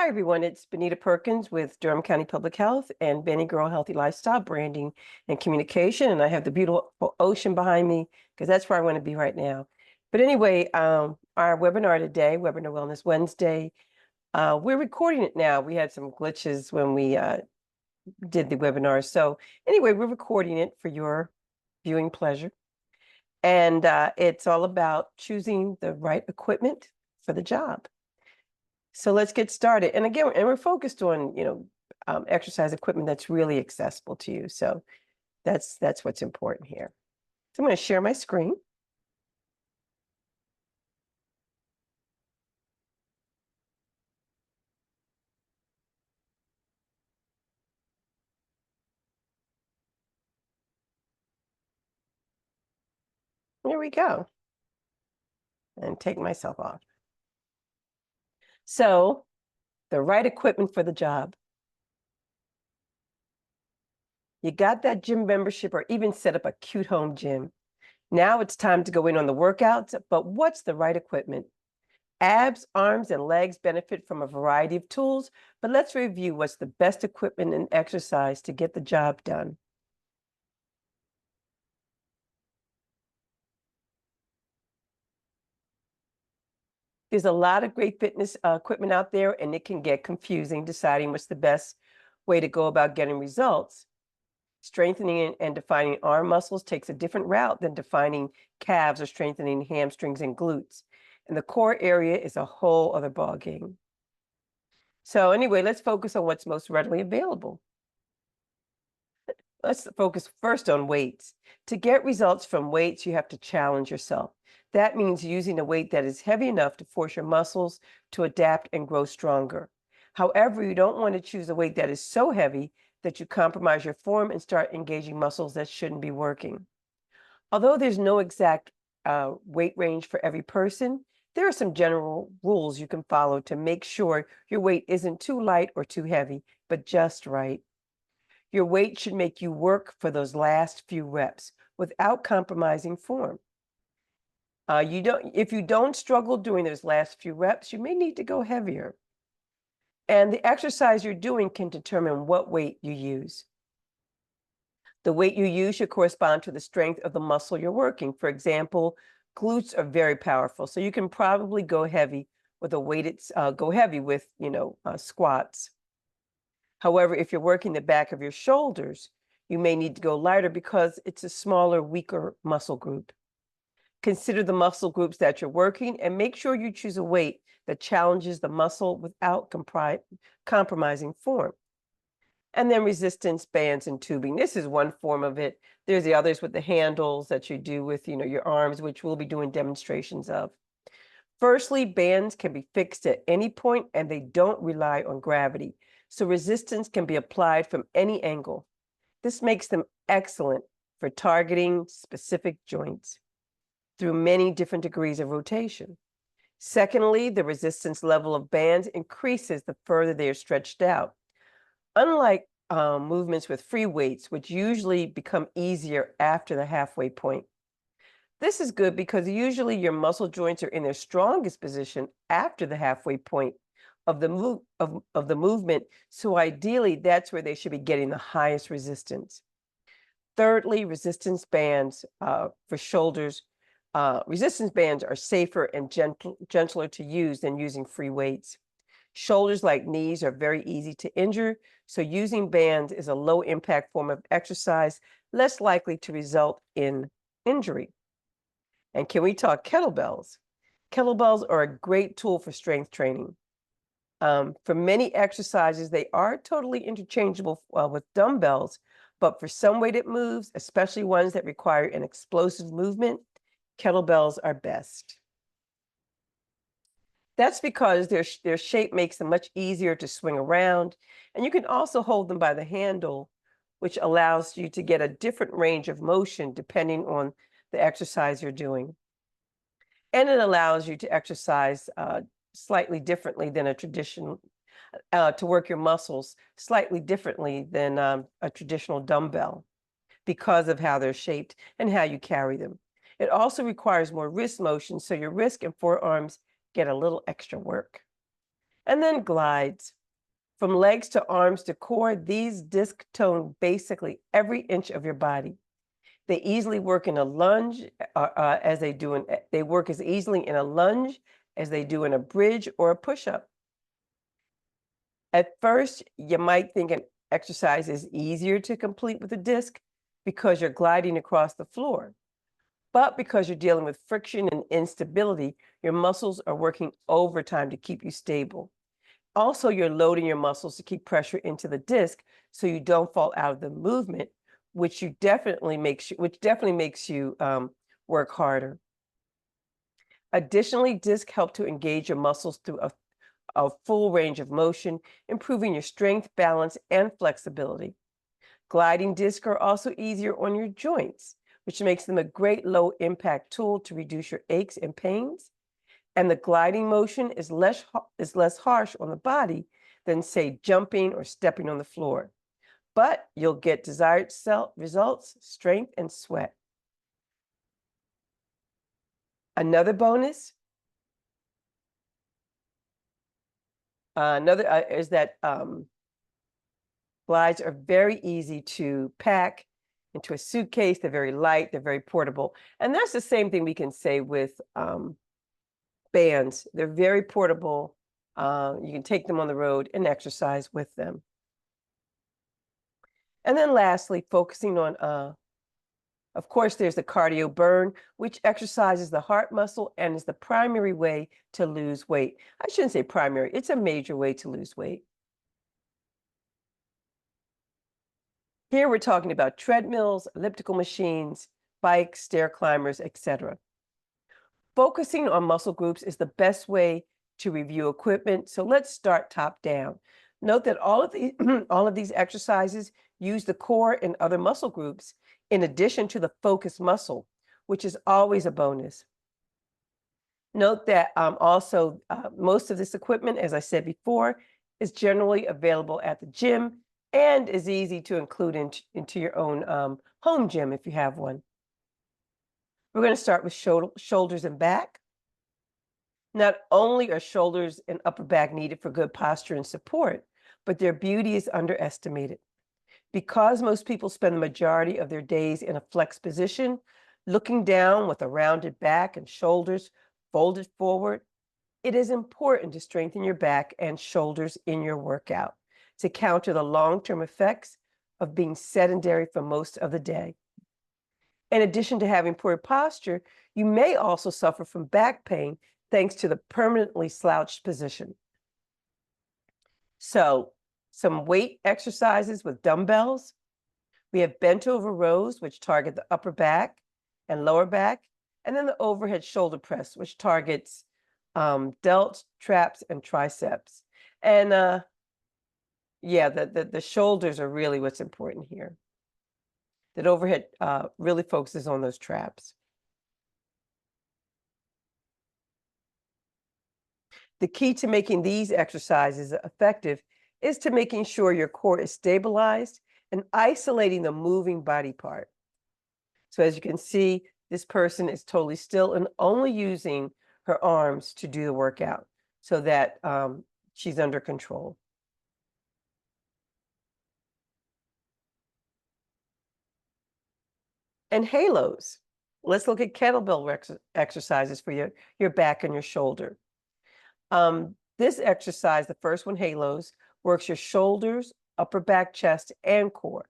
Hi, everyone. It's Benita Perkins with Durham County Public Health and Benny Girl Healthy Lifestyle Branding and Communication. And I have the beautiful ocean behind me because that's where I want to be right now. But anyway, our webinar today, Webinar Wellness Wednesday, we're recording it now. We had some glitches when we did the webinar. So anyway, we're recording it for your viewing pleasure. And it's all about choosing the right equipment for the job. So let's get started. And again, we're focused on, exercise equipment that's really accessible to you. So that's what's important here. So I'm going to share my screen. There we go. And take myself off. So the right equipment for the job. You got that gym membership or even set up a cute home gym. Now it's time to go in on the workouts, but what's the right equipment? Abs, arms, and legs benefit from a variety of tools, but let's review what's the best equipment and exercise to get the job done. There's a lot of great fitness equipment out there, and it can get confusing deciding what's the best way to go about getting results. Strengthening and defining arm muscles takes a different route than defining calves or strengthening hamstrings and glutes. And the core area is a whole other ballgame. So anyway, let's focus on what's most readily available. Let's focus first on weights. To get results from weights, you have to challenge yourself. That means using a weight that is heavy enough to force your muscles to adapt and grow stronger. However, you don't want to choose a weight that is so heavy that you compromise your form and start engaging muscles that shouldn't be working. Although there's no exact weight range for every person, there are some general rules you can follow to make sure your weight isn't too light or too heavy, but just right. Your weight should make you work for those last few reps without compromising form. If you don't struggle doing those last few reps, you may need to go heavier. And the exercise you're doing can determine what weight you use. The weight you use should correspond to the strength of the muscle you're working. For example, glutes are very powerful, so you can probably go heavy with squats. However, if you're working the back of your shoulders, you may need to go lighter because it's a smaller, weaker muscle group. Consider the muscle groups that you're working and make sure you choose a weight that challenges the muscle without compromising form. And then resistance bands and tubing. This is one form of it. There's the others with the handles that you do with, your arms, which we'll be doing demonstrations of. Firstly, bands can be fixed at any point and they don't rely on gravity. So resistance can be applied from any angle. This makes them excellent for targeting specific joints through many different degrees of rotation. Secondly, the resistance level of bands increases the further they are stretched out. Unlike movements with free weights, which usually become easier after the halfway point. This is good because usually your muscle joints are in their strongest position after the halfway point of the movement. So ideally, that's where they should be getting the highest resistance. Thirdly, resistance bands for shoulders. Resistance bands are safer and gentler to use than using free weights. Shoulders, like knees, are very easy to injure, so using bands is a low-impact form of exercise, less likely to result in injury. And can we talk kettlebells? Kettlebells are a great tool for strength training. For many exercises, they are totally interchangeable with dumbbells, but for some weighted moves, especially ones that require an explosive movement, kettlebells are best. That's because their shape makes them much easier to swing around, and you can also hold them by the handle, which allows you to get a different range of motion depending on the exercise you're doing. And it allows you to exercise slightly differently than a traditional, to work your muscles slightly differently than a traditional dumbbell because of how they're shaped and how you carry them. It also requires more wrist motion, so your wrist and forearms get a little extra work. And then glides. From legs to arms to core, these discs tone basically every inch of your body. They easily work in a lunge as they do they work as easily in a lunge as they do in a bridge or a push-up. At first, you might think an exercise is easier to complete with a disc because you're gliding across the floor. But because you're dealing with friction and instability, your muscles are working overtime to keep you stable. Also, you're loading your muscles to keep pressure into the disc so you don't fall out of the movement, which definitely makes you work harder. Additionally, discs help to engage your muscles through a full range of motion, improving your strength, balance, and flexibility. Gliding discs are also easier on your joints, which makes them a great low impact tool to reduce your aches and pains. And the gliding motion is less harsh on the body than, say, jumping or stepping on the floor. But you'll get desired results, strength, and sweat. Another bonus is that glides are very easy to pack into a suitcase. They're very light. They're very portable. And that's the same thing we can say with bands. They're very portable. You can take them on the road and exercise with them. And then lastly, focusing on, of course, there's the cardio burn, which exercises the heart muscle and is the primary way to lose weight. I shouldn't say primary. It's a major way to lose weight. Here we're talking about treadmills, elliptical machines, bikes, stair climbers, etc. Focusing on muscle groups is the best way to review equipment. So let's start top down. Note that all of these exercises use the core and other muscle groups in addition to the focus muscle, which is always a bonus. Note that also most of this equipment, as I said before, is generally available at the gym and is easy to include into your own home gym if you have one. We're going to start with shoulders and back. Not only are shoulders and upper back needed for good posture and support, but their beauty is underestimated. Because most people spend the majority of their days in a flexed position, looking down with a rounded back and shoulders folded forward, it is important to strengthen your back and shoulders in your workout to counter the long-term effects of being sedentary for most of the day. In addition to having poor posture, you may also suffer from back pain thanks to the permanently slouched position. So, some weight exercises with dumbbells. We have bent over rows, which target the upper back and lower back, and then the overhead shoulder press, which targets delts, traps, and triceps. And yeah, the shoulders are really what's important here. That overhead really focuses on those traps. The key to making these exercises effective is to making sure your core is stabilized and isolating the moving body part. So as you can see, this person is totally still and only using her arms to do the workout so that she's under control. And halos. Let's look at kettlebell exercises for your back and your shoulder. This exercise, the first one, halos, works your shoulders, upper back, chest, and core.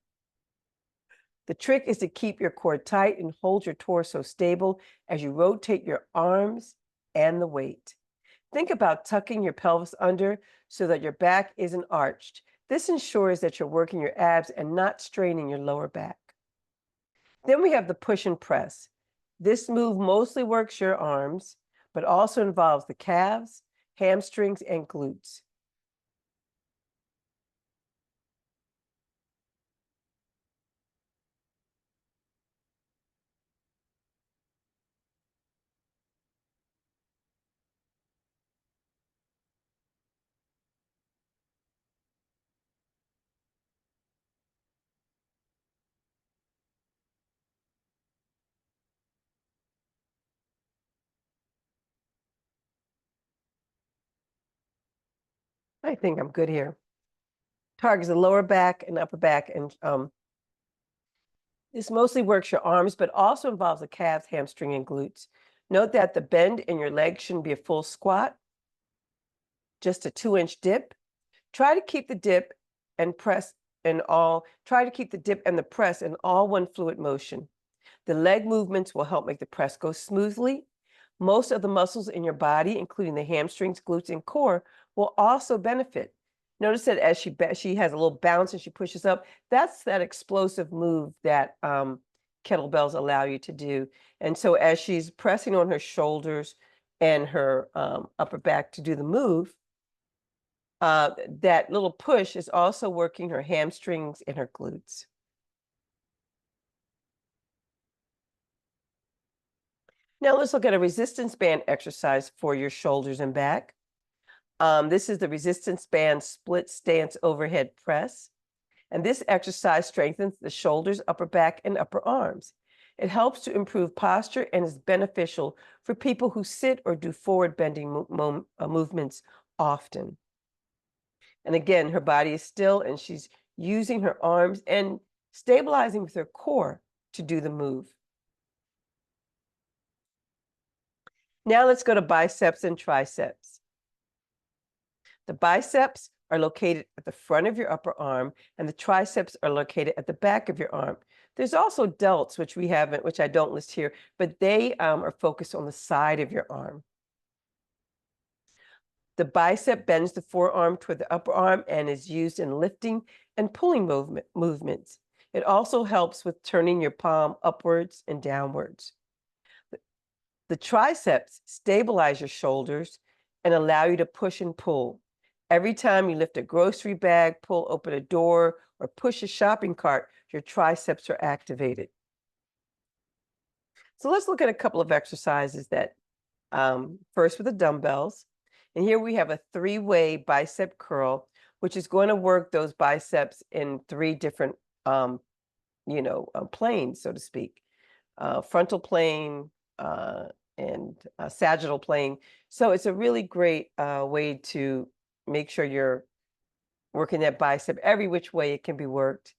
The trick is to keep your core tight and hold your torso stable as you rotate your arms and the weight. Think about tucking your pelvis under so that your back isn't arched. This ensures that you're working your abs and not straining your lower back. Then we have the push and press. This move mostly works your arms, but also involves the calves, hamstrings, and glutes. I think I'm good here. Targets the lower back and upper back, and this mostly works your arms, but also involves the calves, hamstring, and glutes. Note that the bend in your leg shouldn't be a full squat, just a 2-inch dip. Try to keep the dip and press try to keep the dip and the press in all one fluid motion. The leg movements will help make the press go smoothly. Most of the muscles in your body, including the hamstrings, glutes, and core, will also benefit. Notice that as she has a little bounce and she pushes up, that's that explosive move that kettlebells allow you to do. And so as she's pressing on her shoulders and her upper back to do the move, that little push is also working her hamstrings and her glutes. Now let's look at a resistance band exercise for your shoulders and back. This is the resistance band split stance overhead press. And this exercise strengthens the shoulders, upper back, and upper arms. It helps to improve posture and is beneficial for people who sit or do forward bending movements often. And again, her body is still and she's using her arms and stabilizing with her core to do the move. Now let's go to biceps and triceps. The biceps are located at the front of your upper arm, and the triceps are located at the back of your arm. There's also delts, which I don't list here, but they are focused on the side of your arm. The bicep bends the forearm toward the upper arm and is used in lifting and pulling movements. It also helps with turning your palm upwards and downwards. The triceps stabilize your shoulders and allow you to push and pull. Every time you lift a grocery bag, pull open a door, or push a shopping cart, your triceps are activated. So let's look at a couple of exercises that, first with the dumbbells. And here we have a 3-way bicep curl, which is going to work those biceps in 3 different, planes, so to speak. Frontal plane and sagittal plane. So it's a really great way to make sure you're working that bicep every which way it can be worked.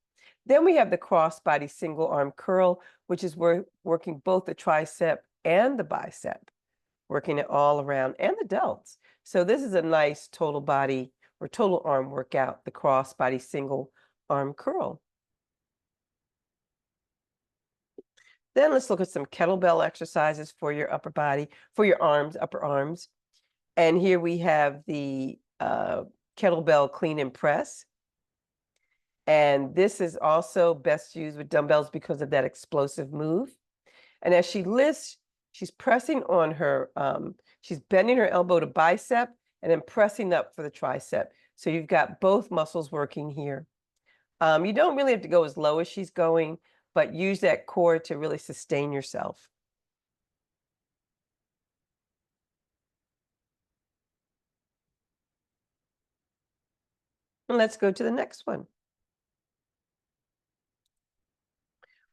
Then we have the cross-body single arm curl, which is working both the tricep and the bicep, working it all around, and the delts. So this is a nice total body or total arm workout, the cross-body single arm curl. Then let's look at some kettlebell exercises for your upper body, for your arms, upper arms. And here we have the kettlebell clean and press. And this is also best used with dumbbells because of that explosive move. And as she lifts, she's pressing on her, she's bending her elbow to bicep and then pressing up for the tricep. So you've got both muscles working here. You don't really have to go as low as she's going, but use that core to really sustain yourself. And let's go to the next one.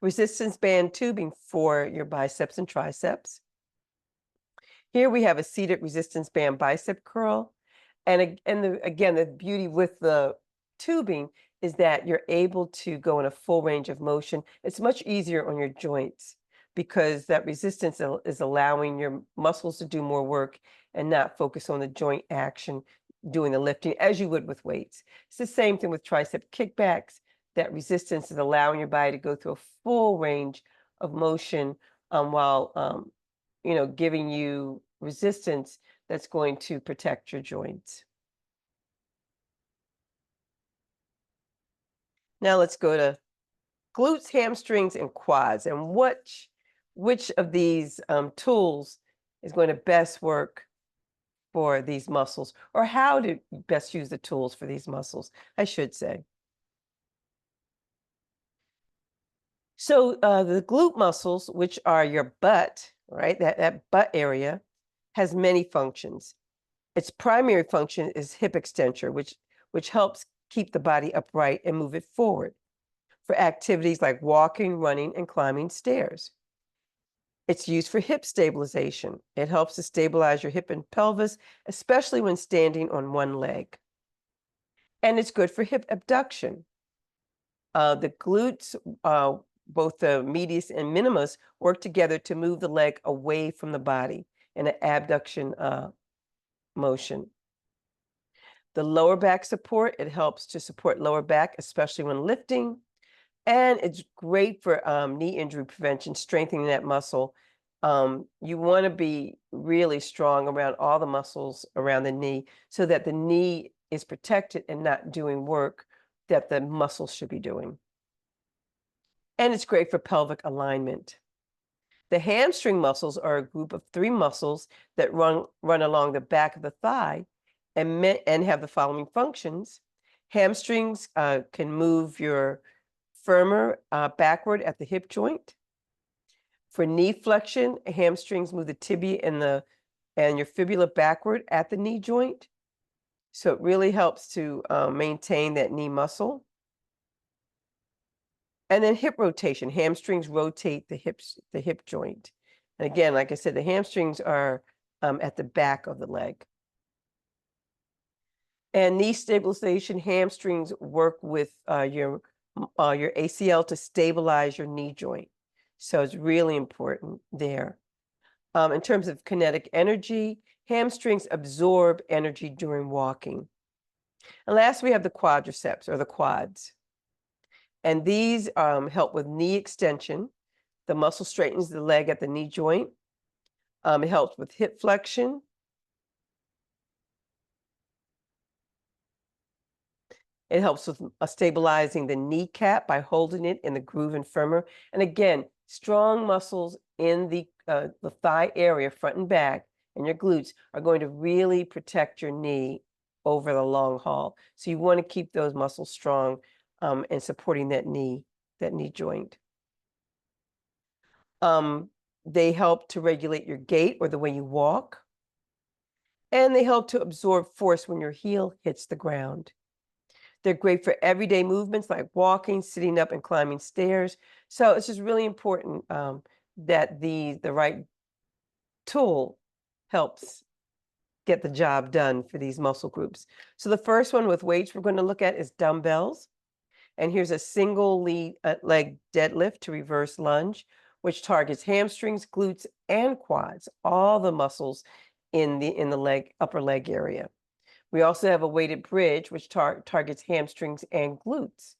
Resistance band tubing for your biceps and triceps. Here we have a seated resistance band bicep curl. And again, the beauty with the tubing is that you're able to go in a full range of motion. It's much easier on your joints because that resistance is allowing your muscles to do more work and not focus on the joint action, doing the lifting as you would with weights. It's the same thing with tricep kickbacks. That resistance is allowing your body to go through a full range of motion while giving you resistance that's going to protect your joints. Now let's go to glutes, hamstrings, and quads. And which of these tools is going to best work for these muscles, or how to best use the tools for these muscles, I should say. So the glute muscles, which are your butt, right? That butt area has many functions. Its primary function is hip extension, which helps keep the body upright and move it forward for activities like walking, running, and climbing stairs. It's used for hip stabilization. It helps to stabilize your hip and pelvis, especially when standing on one leg. And it's good for hip abduction. The glutes, both the medius and minimus, work together to move the leg away from the body in an abduction motion. The lower back support, it helps to support lower back, especially when lifting. And it's great for knee injury prevention, strengthening that muscle. You want to be really strong around all the muscles around the knee so that the knee is protected and not doing work that the muscles should be doing. And it's great for pelvic alignment. The hamstring muscles are a group of 3 muscles that run along the back of the thigh and have the following functions. Hamstrings can move your femur backward at the hip joint. For knee flexion, hamstrings move the tibia and your fibula backward at the knee joint. So it really helps to maintain that knee muscle. And then hip rotation, hamstrings rotate the hip joint. And again, like I said, the hamstrings are at the back of the leg. And knee stabilization, hamstrings work with your ACL to stabilize your knee joint. So it's really important there. In terms of kinetic energy, hamstrings absorb energy during walking. And last, we have the quadriceps, or the quads. And these help with knee extension. The muscle straightens the leg at the knee joint. It helps with hip flexion. It helps with stabilizing the kneecap by holding it in the groove and femur. And again, strong muscles in the thigh area, front and back, and your glutes are going to really protect your knee over the long haul. So you want to keep those muscles strong and supporting that knee joint. They help to regulate your gait or the way you walk. And they help to absorb force when your heel hits the ground. They're great for everyday movements like walking, sitting up, and climbing stairs. So it's just really important that the right tool helps get the job done for these muscle groups. So the first one with weights we're going to look at is dumbbells. And here's a single leg deadlift to reverse lunge, which targets hamstrings, glutes, and quads, all the muscles in the upper leg area. We also have a weighted bridge, which targets hamstrings and glutes,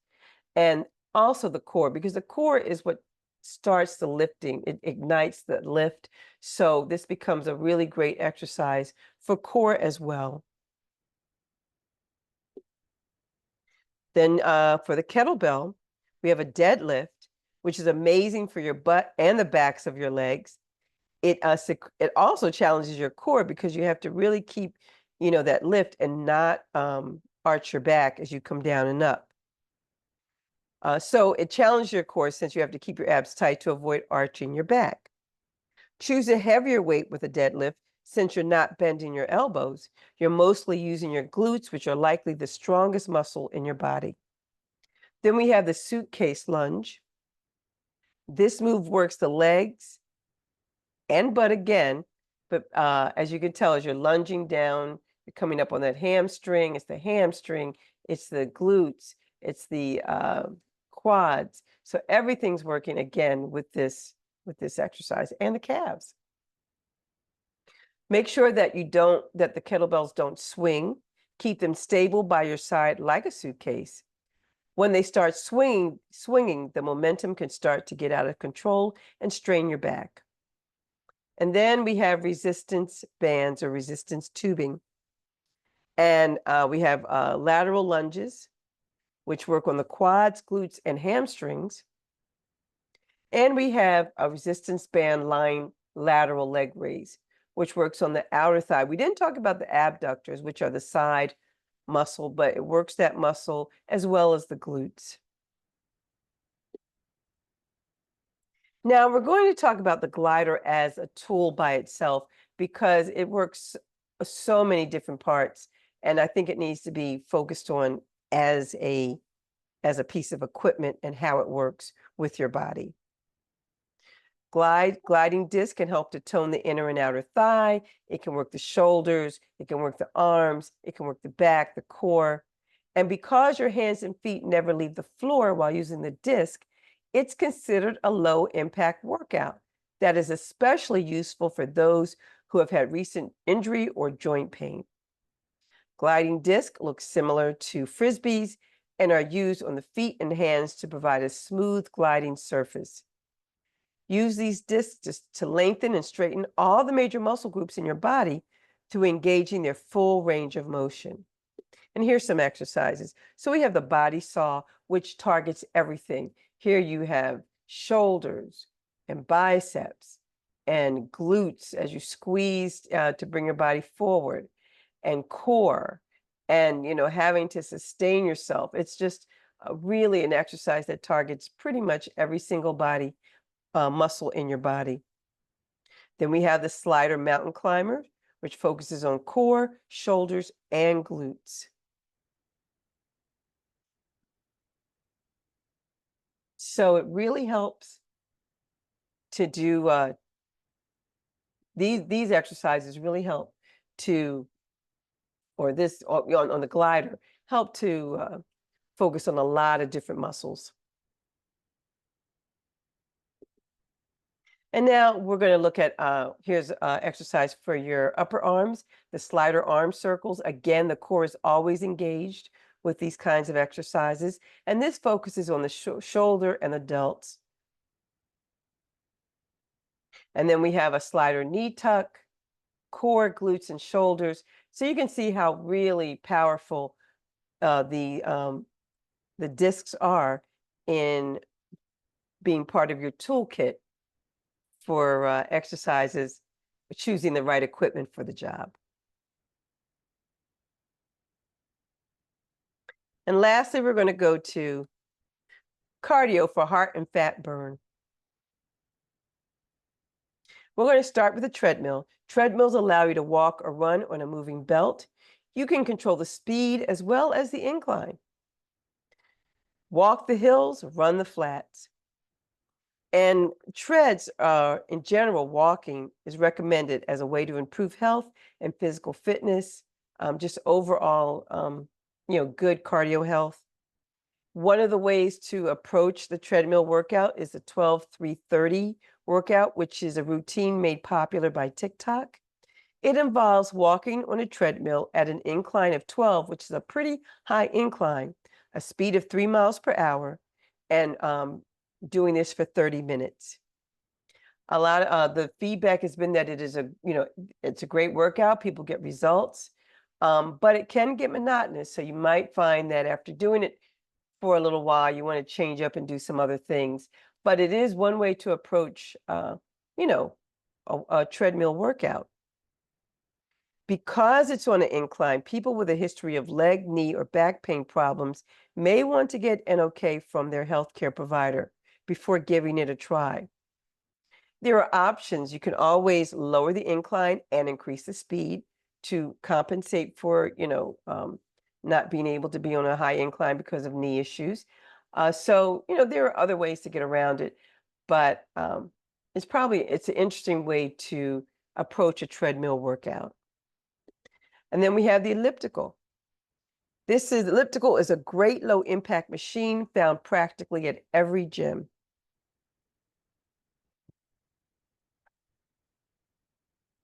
and also the core, because the core is what starts the lifting. It ignites the lift. So this becomes a really great exercise for core as well. Then for the kettlebell, we have a deadlift, which is amazing for your butt and the backs of your legs. It also challenges your core because you have to really keep that lift and not arch your back as you come down and up. So it challenges your core since you have to keep your abs tight to avoid arching your back. Choose a heavier weight with a deadlift since you're not bending your elbows. You're mostly using your glutes, which are likely the strongest muscle in your body. Then we have the suitcase lunge. This move works the legs and butt again, but as you can tell, as you're lunging down, you're coming up on that hamstring. It's the hamstring, it's the glutes, it's the quads. So everything's working again with this exercise, and the calves. Make sure that the kettlebells don't swing. Keep them stable by your side like a suitcase. When they start swinging, the momentum can start to get out of control and strain your back. And then we have resistance bands or resistance tubing. And we have lateral lunges, which work on the quads, glutes, and hamstrings. And we have a resistance band line lateral leg raise, which works on the outer thigh. We didn't talk about the abductors, which are the side muscle, but it works that muscle as well as the glutes. Now we're going to talk about the glider as a tool by itself because it works so many different parts, and I think it needs to be focused on as a piece of equipment and how it works with your body. Gliding disc can help to tone the inner and outer thigh. It can work the shoulders, it can work the arms, it can work the back, the core. And because your hands and feet never leave the floor while using the disc, it's considered a low impact workout that is especially useful for those who have had recent injury or joint pain. Gliding discs look similar to frisbees and are used on the feet and hands to provide a smooth gliding surface. Use these discs to lengthen and straighten all the major muscle groups in your body through engaging their full range of motion. And here's some exercises. So we have the body saw, which targets everything. Here you have shoulders and biceps and glutes as you squeeze to bring your body forward, and core, and having to sustain yourself. It's just really an exercise that targets pretty much every single body muscle in your body. Then we have the slider mountain climber, which focuses on core, shoulders, and glutes. So it really helps to do these exercises really help to, or this on the glider, help to focus on a lot of different muscles. And now we're going to look at, here's exercise for your upper arms, the slider arm circles. Again, the core is always engaged with these kinds of exercises. And this focuses on the shoulder and the delts. And then we have a slider knee tuck, core, glutes, and shoulders. So you can see how really powerful the discs are in being part of your toolkit for exercises, choosing the right equipment for the job. And lastly, we're going to go to cardio for heart and fat burn. We're going to start with a treadmill. Treadmills allow you to walk or run on a moving belt. You can control the speed as well as the incline. Walk the hills, run the flats. And treads, in general, walking is recommended as a way to improve health and physical fitness, just overall, good cardio health. One of the ways to approach the treadmill workout is the 12-3-30 workout, which is a routine made popular by TikTok. It involves walking on a treadmill at an incline of 12, which is a pretty high incline, a speed of 3 miles per hour, and doing this for 30 minutes. A lot of the feedback has been that it is it's a great workout. People get results, but it can get monotonous. So you might find that after doing it for a little while, you want to change up and do some other things. But it is one way to approach, a treadmill workout. Because it's on an incline, people with a history of leg, knee, or back pain problems may want to get an okay from their healthcare provider before giving it a try. There are options. You can always lower the incline and increase the speed to compensate for, not being able to be on a high incline because of knee issues. So, there are other ways to get around it, but it's an interesting way to approach a treadmill workout. And then we have the elliptical. Elliptical is a great low impact machine found practically at every gym.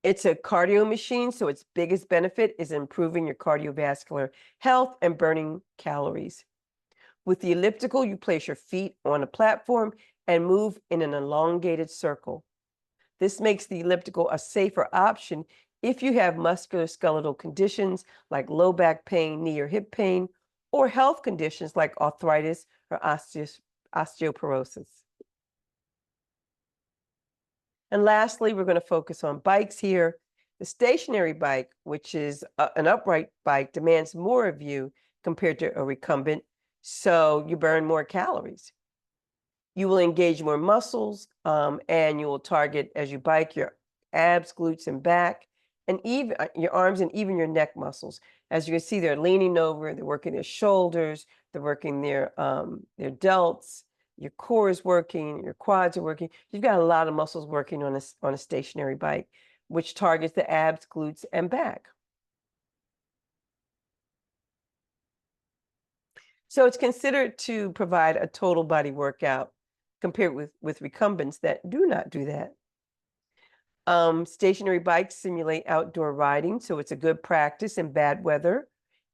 It's a cardio machine, so its biggest benefit is improving your cardiovascular health and burning calories. With the elliptical, you place your feet on a platform and move in an elongated circle. This makes the elliptical a safer option if you have musculoskeletal conditions like low back pain, knee or hip pain, or health conditions like arthritis or osteoporosis. And lastly, we're going to focus on bikes here. The stationary bike, which is an upright bike, demands more of you compared to a recumbent, so you burn more calories. You will engage more muscles, and you will target, as you bike, your abs, glutes, and back, and even your arms and even your neck muscles. As you can see, they're leaning over, they're working their shoulders, they're working their delts, your core is working, your quads are working. You've got a lot of muscles working on a stationary bike, which targets the abs, glutes, and back. So it's considered to provide a total body workout compared with recumbents that do not do that. Stationary bikes simulate outdoor riding, so it's a good practice in bad weather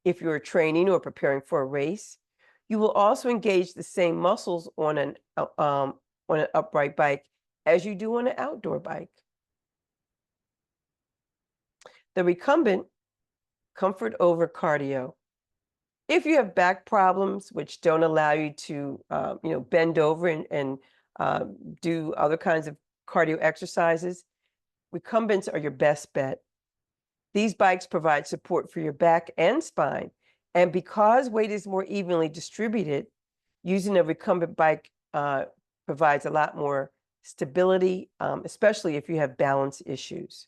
if you're training or preparing for a race. You will also engage the same muscles on an upright bike as you do on an outdoor bike. The recumbent, comfort over cardio. If you have back problems which don't allow you to, bend over and do other kinds of cardio exercises, recumbents are your best bet. These bikes provide support for your back and spine, and because weight is more evenly distributed, using a recumbent bike provides a lot more stability, especially if you have balance issues.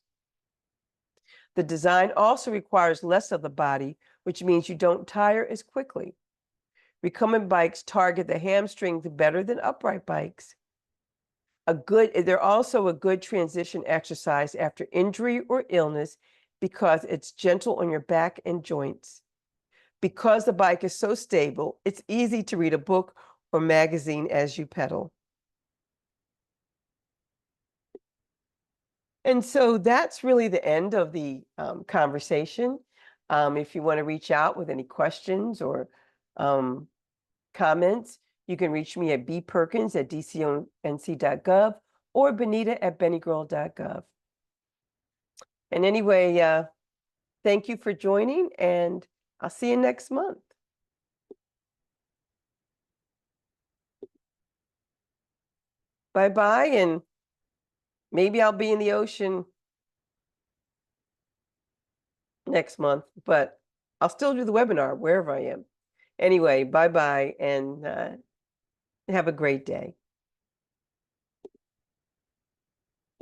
The design also requires less of the body, which means you don't tire as quickly. Recumbent bikes target the hamstrings better than upright bikes. They're also a good transition exercise after injury or illness because it's gentle on your back and joints. Because the bike is so stable, it's easy to read a book or magazine as you pedal. And so that's really the end of the conversation. If you want to reach out with any questions or comments, you can reach me at bperkins@dconc.gov or benita@bennygirl.gov. And anyway, thank you for joining, and I'll see you next month. Bye-bye, and maybe I'll be in the ocean next month, but I'll still do the webinar wherever I am. Anyway, bye-bye, and have a great day.